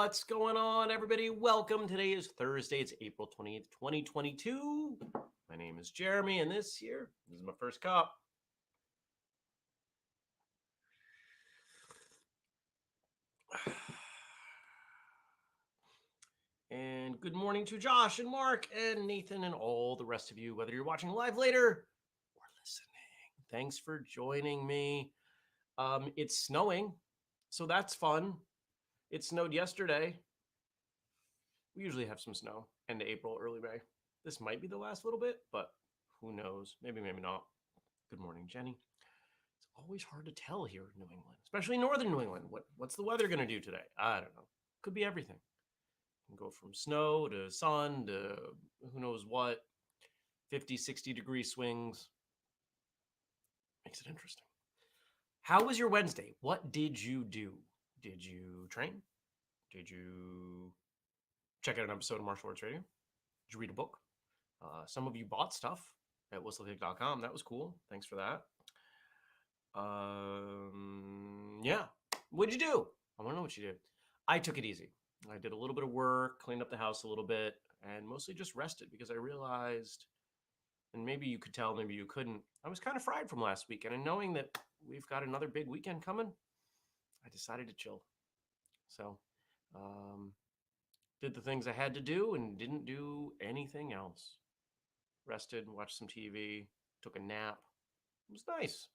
What's going on, everybody? Welcome. Today is Thursday. It's April 20th, 2022. My name is Jeremy, and this is my first cup. And good morning to Josh and Mark and Nathan and all the rest of you, whether you're watching live later or listening. Thanks for joining me. It's snowing, so that's fun. It snowed yesterday. We usually have some snow end of April, early May. This might be the last little bit, but who knows? Maybe not. Good morning, Jenny. It's always hard to tell here in New England, especially northern New England. What's the weather going to do today? I don't know. Could be everything. Can go from snow to sun to who knows what. 50, 60-degree swings. Makes it interesting. How was your Wednesday? What did you do? Did you train? Did you check out an episode of Martial Arts Radio? Did you read a book? Some of you bought stuff at whistlekick.com. That was cool. Thanks for that. Yeah. What'd you do? I want to know what you did. I took it easy. I did a little bit of work, cleaned up the house a little bit, and mostly just rested because I realized, and maybe you could tell, maybe you couldn't, I was kind of fried from last weekend. And knowing that we've got another big weekend coming, I decided to chill. So, did the things I had to do and didn't do anything else. Rested, watched some TV, took a nap. It was nice.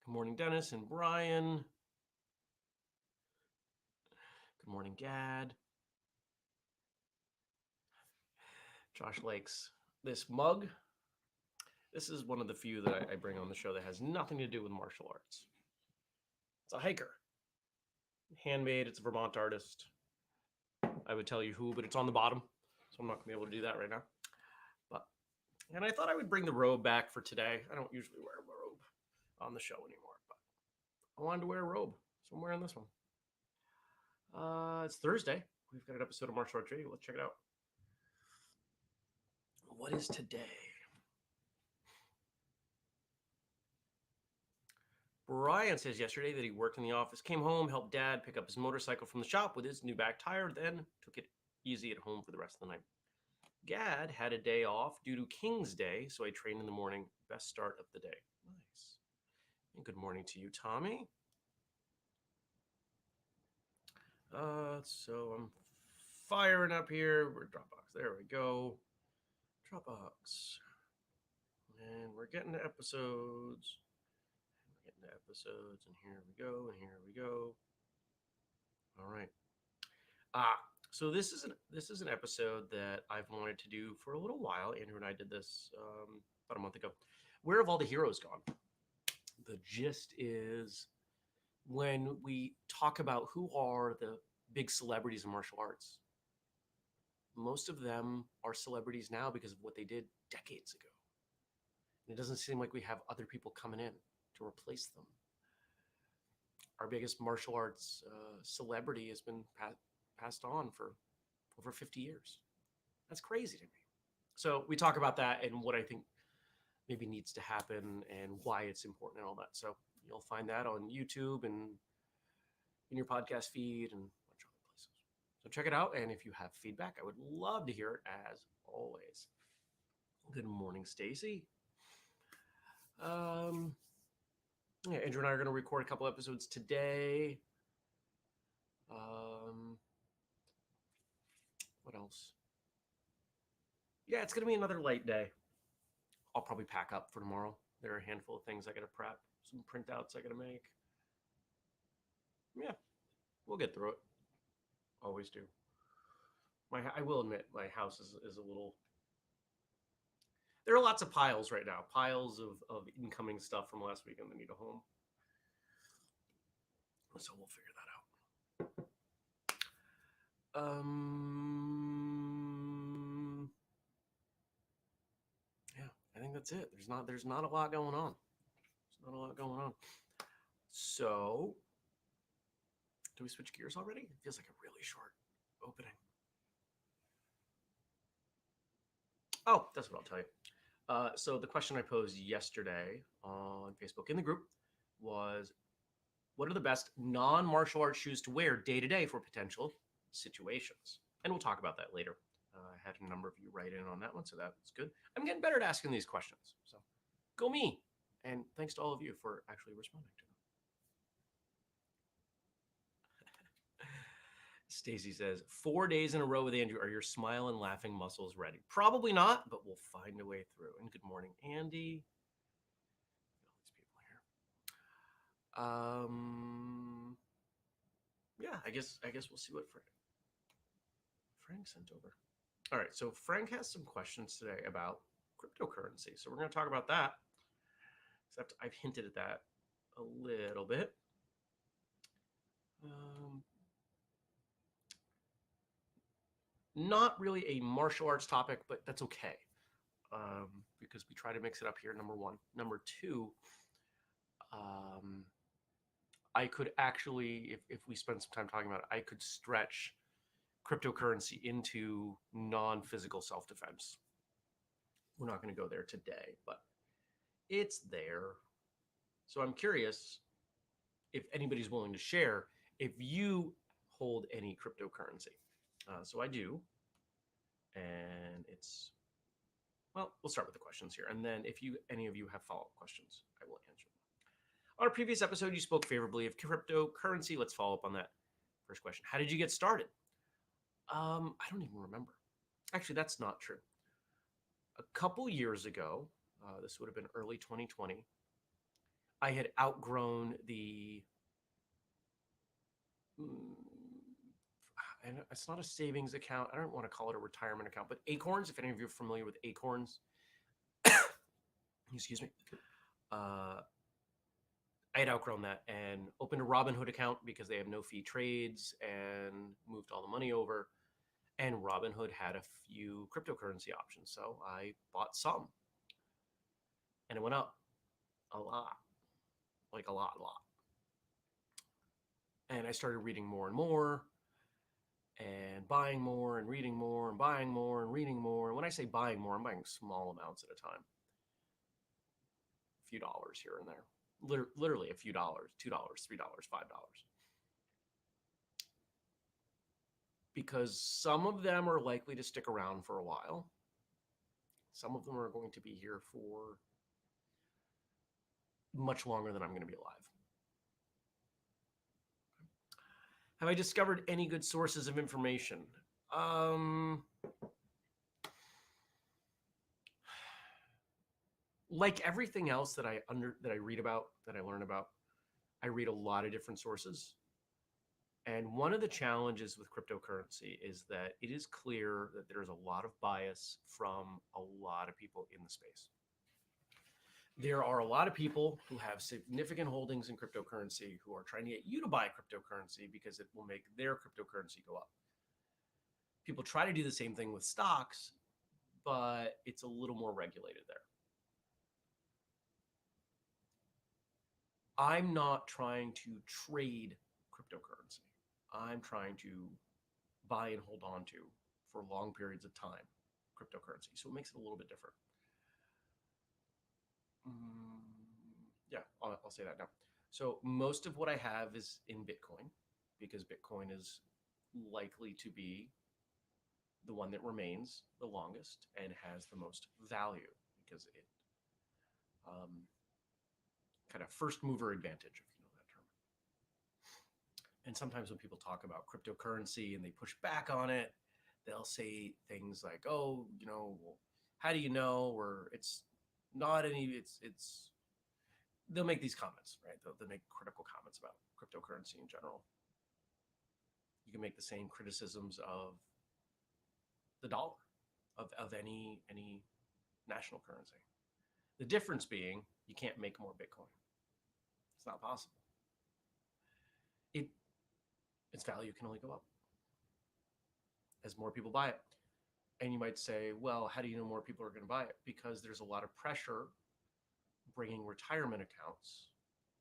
Good morning, Dennis and Brian. Good morning, Gad. Josh likes this mug. This is one of the few that I bring on the show that has nothing to do with martial arts. It's a hiker. Handmade. It's a Vermont artist. I would tell you who, but it's on the bottom, so I'm not going to be able to do that right now. And I thought I would bring the robe back for today. I don't usually wear a robe on the show anymore, but I wanted to wear a robe, so I'm wearing this one. It's Thursday. We've got an episode of Martial Arts Radio. Let's check it out. What is today? Brian says yesterday that he worked in the office, came home, helped Dad pick up his motorcycle from the shop with his new back tire, then took it easy at home for the rest of the night. Gad had a day off due to King's Day, so I trained in the morning. Best start of the day. Nice. And good morning to you, Tommy. So I'm firing up here. We're Dropbox. There we go. Dropbox. And we're getting to episodes. And here we go. And here we go. All right. So this is an episode that I've wanted to do for a little while. Andrew and I did this about a month ago. Where have all the heroes gone? The gist is when we talk about who are the big celebrities in martial arts, most of them are celebrities now because of what they did decades ago. And it doesn't seem like we have other people coming in to replace them. Our biggest martial arts celebrity has been passed on for over 50 years. That's crazy to me. So we talk about that and what I think maybe needs to happen and why it's important and all that. So you'll find that on YouTube and in your podcast feed and a bunch of other places. So check it out. And if you have feedback, I would love to hear it as always. Good morning, Stacy. Yeah, Andrew and I are going to record a couple episodes today. What else? Yeah, it's going to be another light day. I'll probably pack up for tomorrow. There are a handful of things I got to prep, some printouts I got to make. Yeah, we'll get through it. Always do. I will admit, my house is a little... There are lots of piles right now. Piles of incoming stuff from last weekend that need a home. So we'll figure that out. Yeah, I think that's it. There's not a lot going on. There's not a lot going on. So, do we switch gears already? It feels like a really short opening. Oh, that's what I'll tell you. So the question I posed yesterday on Facebook in the group was, What are the best non-martial arts shoes to wear day to day for potential situations? And we'll talk about that later. I had a number of you write in on that one, so that's good. I'm getting better at asking these questions. So go me. And thanks to all of you for actually responding to them. Stacy says, 4 days in a row with Andrew. Are your smile and laughing muscles ready? Probably not, but we'll find a way through. And good morning, Andy. All these people here. Yeah, I guess we'll see what Frank sent over. All right, so Frank has some questions today about cryptocurrency. So we're going to talk about that. Except I've hinted at that a little bit. Not really a martial arts topic, but that's okay. Because we try to mix it up here, number one. Number two, I could actually, if we spend some time talking about it, I could stretch cryptocurrency into non-physical self-defense. We're not going to go there today, but it's there. So I'm curious if anybody's willing to share if you hold any cryptocurrency. So I do. And it's, well, we'll start with the questions here. And then if any of you have follow-up questions, I will answer them. On a previous episode, you spoke favorably of cryptocurrency. Let's follow up on that first question. How did you get started? I don't even remember. Actually, that's not true. A couple years ago, this would have been early 2020, I had outgrown and it's not a savings account. I don't want to call it a retirement account, but Acorns, if any of you are familiar with Acorns, excuse me, I had outgrown that and opened a Robinhood account because they have no fee trades and moved all the money over. And Robinhood had a few cryptocurrency options. So I bought some and it went up a lot, like a lot. And I started reading more and more and buying more and reading more and buying more and reading more. And when I say buying more, I'm buying small amounts at a time. A few dollars here and there. Literally a few dollars, $2, $3, $5. Because some of them are likely to stick around for a while. Some of them are going to be here for much longer than I'm going to be alive. Have I discovered any good sources of information? Like everything else that I read about, that I learn about, I read a lot of different sources. And one of the challenges with cryptocurrency is that it is clear that there's a lot of bias from a lot of people in the space. There are a lot of people who have significant holdings in cryptocurrency who are trying to get you to buy cryptocurrency because it will make their cryptocurrency go up. People try to do the same thing with stocks, but it's a little more regulated there. I'm not trying to trade cryptocurrency. I'm trying to buy and hold on to for long periods of time cryptocurrency. So it makes it a little bit different. Yeah, I'll say that now. So most of what I have is in Bitcoin because Bitcoin is likely to be the one that remains the longest and has the most value because it kind of first mover advantage, if you know that term. And sometimes when people talk about cryptocurrency and they push back on it, they'll say things like, oh, well, how do you know? Or it's not any, it's, they'll make these comments, right? They'll make critical comments about cryptocurrency in general. You can make the same criticisms of the dollar, of any national currency. The difference being you can't make more Bitcoin. It's not possible. Its value can only go up as more people buy it. And you might say, well, how do you know more people are going to buy it? Because there's a lot of pressure bringing retirement accounts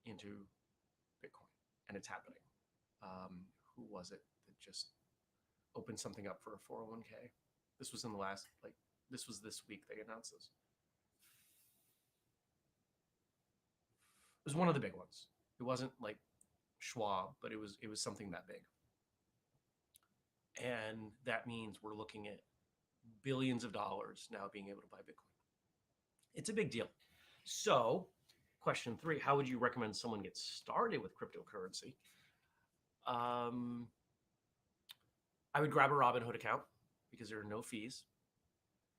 into Bitcoin, and it's happening. Who was it that just opened something up for a 401k? This was in the last, this was this week they announced this. It was one of the big ones. It wasn't like Schwab, but it was something that big. And that means we're looking at billions of dollars now being able to buy Bitcoin. It's a big deal. So, question 3, how would you recommend someone get started with cryptocurrency? Um, I would grab a Robinhood account because there are no fees.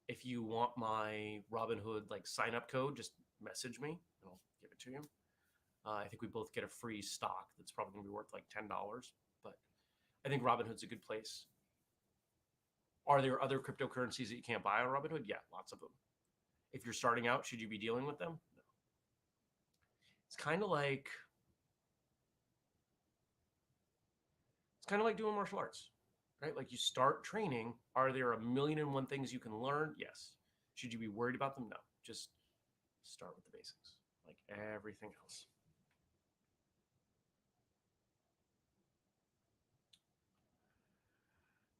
If you want my Robinhood like sign up code, just message me and I'll give it to you. I think we both get a free stock that's probably going to be worth like $10, but I think Robinhood's a good place. Are there other cryptocurrencies that you can't buy on Robinhood? Yeah, lots of them. If you're starting out, should you be dealing with them? No. It's kind of like doing martial arts, right? Like you start training. Are there a million and one things you can learn? Yes. Should you be worried about them? No. Just start with the basics, like everything else.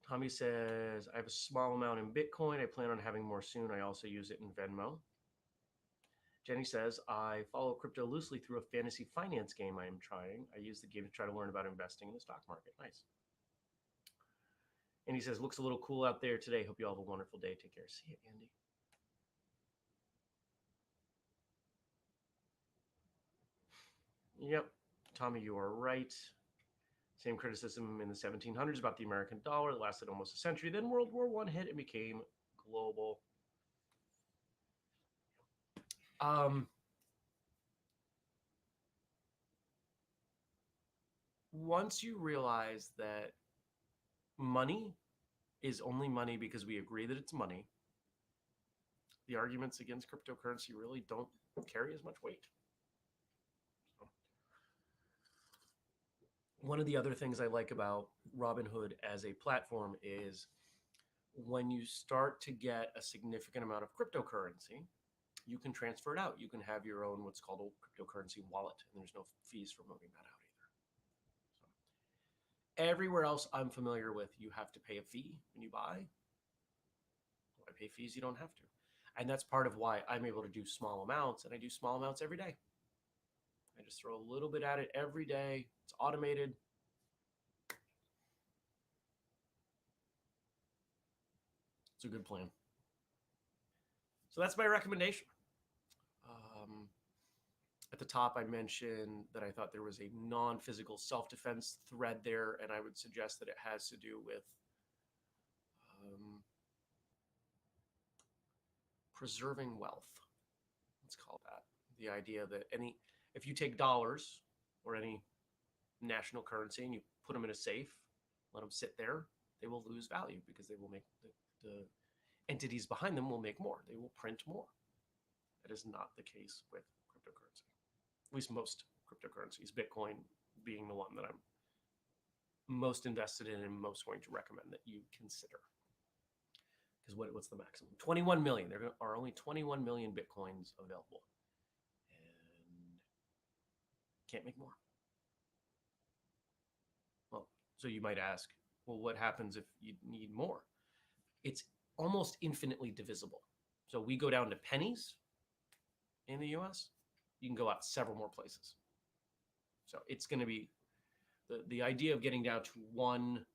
Tommy says, I have a small amount in Bitcoin. I plan on having more soon. I also use it in Venmo. Jenny says, I follow crypto loosely through a fantasy finance game I am trying. I use the game to try to learn about investing in the stock market. Nice. And he says, looks a little cool out there today. Hope you all have a wonderful day. Take care. See you, Andy. Yep. Tommy, you are right. Same criticism in the 1700s about the American dollar. It lasted almost a century. Then World War I hit and became global. Um, Once you realize that money is only money because we agree that it's money, the arguments against cryptocurrency really don't carry as much weight. So, one of the other things I like about Robinhood as a platform is when you start to get a significant amount of cryptocurrency, you can transfer it out. You can have your own what's called a cryptocurrency wallet, and there's no fees for moving that out either. So everywhere else I'm familiar with, you have to pay a fee when you buy. Why pay fees? You don't have to. And that's part of why I'm able to do small amounts, and I do small amounts every day. I just throw a little bit at it every day. It's automated. It's a good plan. So that's my recommendation. Um, at the top, I mentioned that I thought there was a non physical self defense thread there, and I would suggest that it has to do with um, preserving wealth. Let's call that the idea that if you take dollars or any national currency and you put them in a safe, let them sit there, they will lose value because they will make the entities behind them will make more. They will print more. That is not the case with cryptocurrency. At least most cryptocurrencies, Bitcoin being the one that I'm most invested in and most going to recommend that you consider. Because what's the maximum? 21 million. There are only 21 million Bitcoins available. And can't make more. Well, so you might ask, well, what happens if you need more? It's almost infinitely divisible. So we go down to pennies in the US, you can go out several more places. So it's going to be the idea of getting down to one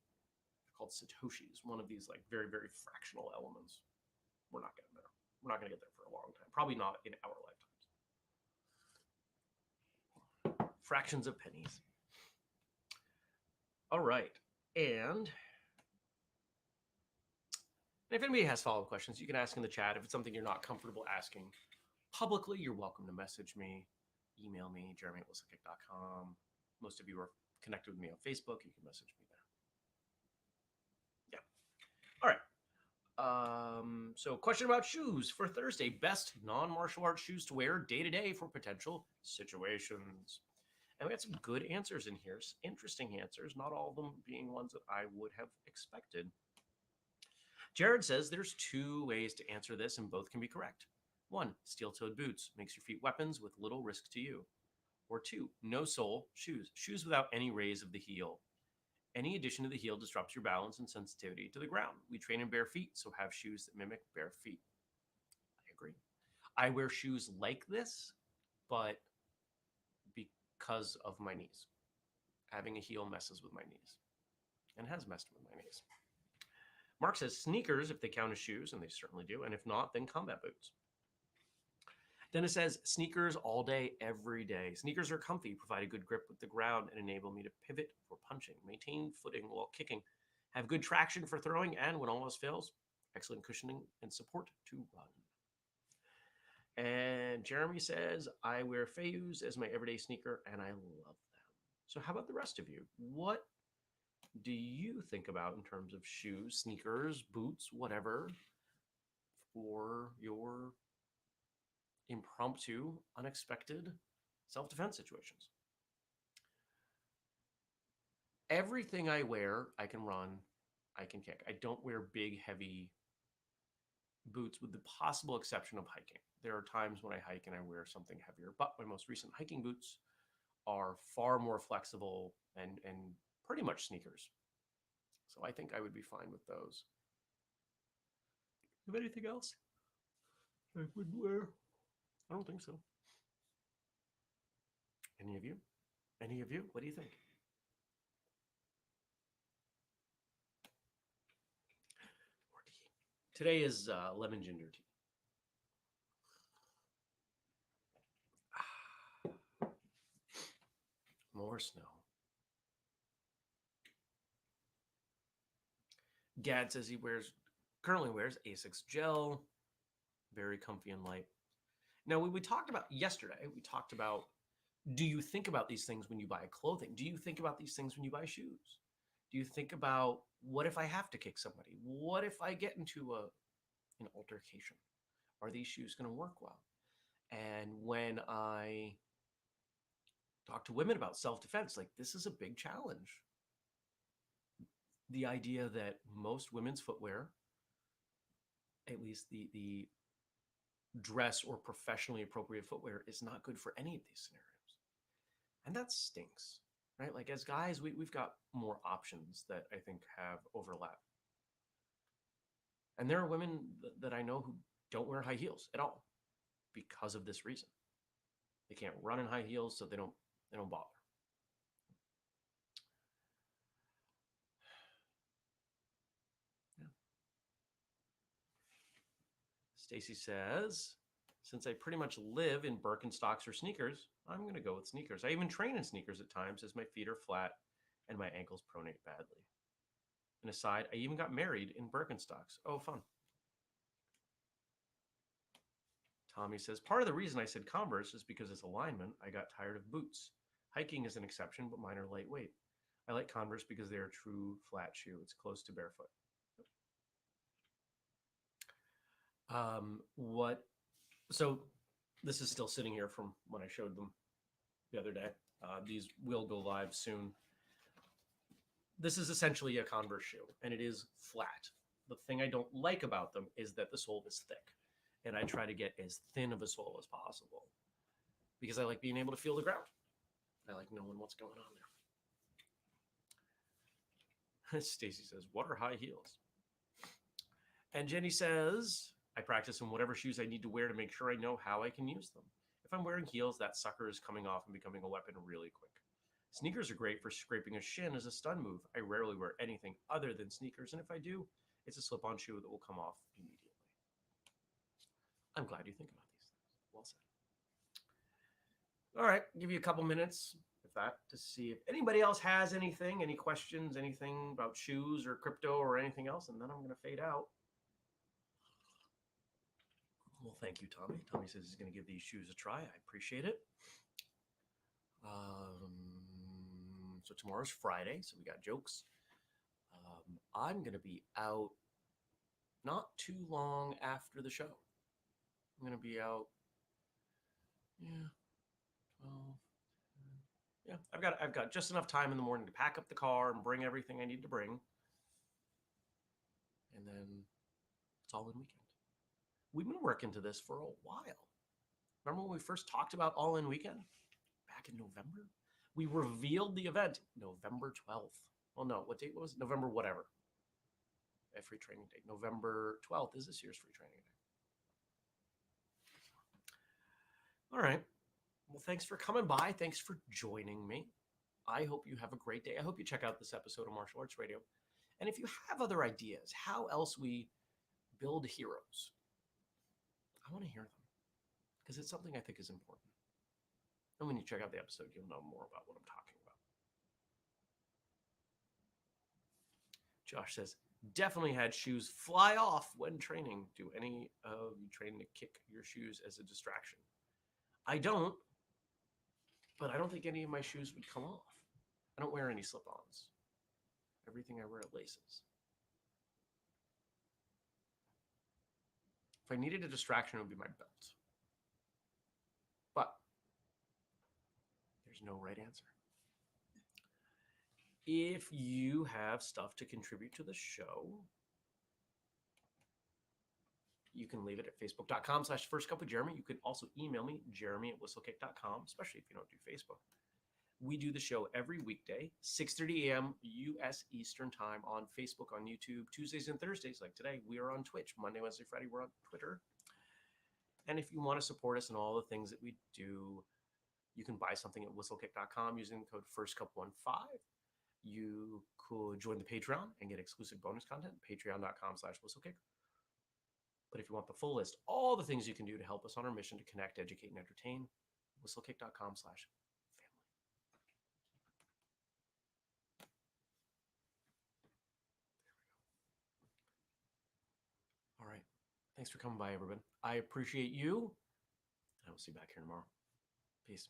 called Satoshis, one of these like very, very fractional elements. We're not getting there. We're not going to get there for a long time. Probably not in our lifetimes. Fractions of pennies. All right. And if anybody has follow-up questions, you can ask in the chat. If it's something you're not comfortable asking publicly, you're welcome to message me, email me, jeremy@whistlekick.com. Most of you are connected with me on Facebook. You can message me there. Yeah. All right. So question about shoes for Thursday. Best non-martial arts shoes to wear day to day for potential situations. And we had some good answers in here, interesting answers, not all of them being ones that I would have expected. Jared says there's 2 ways to answer this, and both can be correct. 1, steel-toed boots makes your feet weapons with little risk to you. Or 2, no sole shoes, shoes without any raise of the heel. Any addition to the heel disrupts your balance and sensitivity to the ground. We train in bare feet, so have shoes that mimic bare feet. I agree. I wear shoes like this, but because of my knees. Having a heel messes with my knees and has messed with my knees. Mark says sneakers if they count as shoes, and they certainly do. And if not, then combat boots. Dennis says sneakers all day, every day. Sneakers are comfy, provide a good grip with the ground, and enable me to pivot for punching, maintain footing while kicking, have good traction for throwing, and when all else fails, excellent cushioning and support to run. And Jeremy says, I wear Fayus as my everyday sneaker, and I love them. So, how about the rest of you? What do you think about in terms of shoes, sneakers, boots, whatever, for your impromptu, unexpected self defense situations? Everything I wear, I can run, I can kick. I don't wear big, heavy boots with the possible exception of hiking. There are times when I hike and I wear something heavier, but my most recent hiking boots are far more flexible and pretty much sneakers. So I think I would be fine with those. Have anything else I would wear? I don't think so. Any of you? Any of you? What do you think? Today is lemon ginger tea. More snow. Gad says he currently wears Asics gel, very comfy and light. Now, we talked about yesterday, we talked about, do you think about these things when you buy clothing? Do you think about these things when you buy shoes? Do you think about, what if I have to kick somebody? What if I get into an altercation? Are these shoes going to work well? And when I talk to women about self-defense, like, this is a big challenge. The idea that most women's footwear, at least the dress or professionally appropriate footwear, is not good for any of these scenarios. And that stinks, right? Like, as guys, we've got more options that I think have overlap. And there are women that I know who don't wear high heels at all because of this reason. They can't run in high heels, so they don't bother. Yeah. Stacy says, since I pretty much live in Birkenstocks or sneakers, I'm going to go with sneakers. I even train in sneakers at times as my feet are flat and my ankles pronate badly. And aside, I even got married in Birkenstocks. Oh, fun. Tommy says, part of the reason I said Converse is because as a lineman, I got tired of boots. Hiking is an exception, but mine are lightweight. I like Converse because they're a true flat shoe. It's close to barefoot. What? So this is still sitting here from when I showed them the other day. These will go live soon. This is essentially a Converse shoe, and it is flat. The thing I don't like about them is that the sole is thick, and I try to get as thin of a sole as possible because I like being able to feel the ground. I like knowing what's going on there. Stacy says, what are high heels? And Jenny says, I practice in whatever shoes I need to wear to make sure I know how I can use them. If I'm wearing heels, that sucker is coming off and becoming a weapon really quick. Sneakers are great for scraping a shin as a stun move. I rarely wear anything other than sneakers, and if I do, it's a slip-on shoe that will come off immediately. I'm glad you think about these things. Well said. All right, give you a couple minutes, if that, to see if anybody else has anything, any questions, anything about shoes or crypto or anything else, and then I'm going to fade out. Well, thank you, Tommy. Tommy says he's going to give these shoes a try. I appreciate it. So tomorrow's Friday, so we got jokes. I'm going to be out not too long after the show. I'm going to be out, 12. Yeah, I've got just enough time in the morning to pack up the car and bring everything I need to bring. And then it's all in weekend. We've been working to this for a while. Remember when we first talked about All In Weekend? Back in November? We revealed the event November 12th. Well, no, what date was it? November whatever. A free training day. November 12th is this year's free training day. All right. Well, thanks for coming by. Thanks for joining me. I hope you have a great day. I hope you check out this episode of Martial Arts Radio. And if you have other ideas, how else we build heroes, I want to hear them because it's something I think is important. And when you check out the episode, you'll know more about what I'm talking about. Josh says, definitely had shoes fly off when training. Do any of you train to kick your shoes as a distraction? I don't, but I don't think any of my shoes would come off. I don't wear any slip-ons. Everything I wear laces. If I needed a distraction, it would be my belt. But there's no right answer. If you have stuff to contribute to the show, you can leave it at facebook.com/firstcupwithjeremy. You can also email me, jeremy@whistlekick.com, especially if you don't do Facebook. We do the show every weekday, 6:30 a.m. U.S. Eastern Time on Facebook, on YouTube, Tuesdays and Thursdays, like today. We are on Twitch. Monday, Wednesday, Friday, we're on Twitter. And if you want to support us in all the things that we do, you can buy something at whistlekick.com using the code FIRSTCUP15. You could join the Patreon and get exclusive bonus content, patreon.com/whistlekick. But if you want the full list, all the things you can do to help us on our mission to connect, educate, and entertain, whistlekick.com/family. All right. Thanks for coming by, everyone. I appreciate you. And I will see you back here tomorrow. Peace.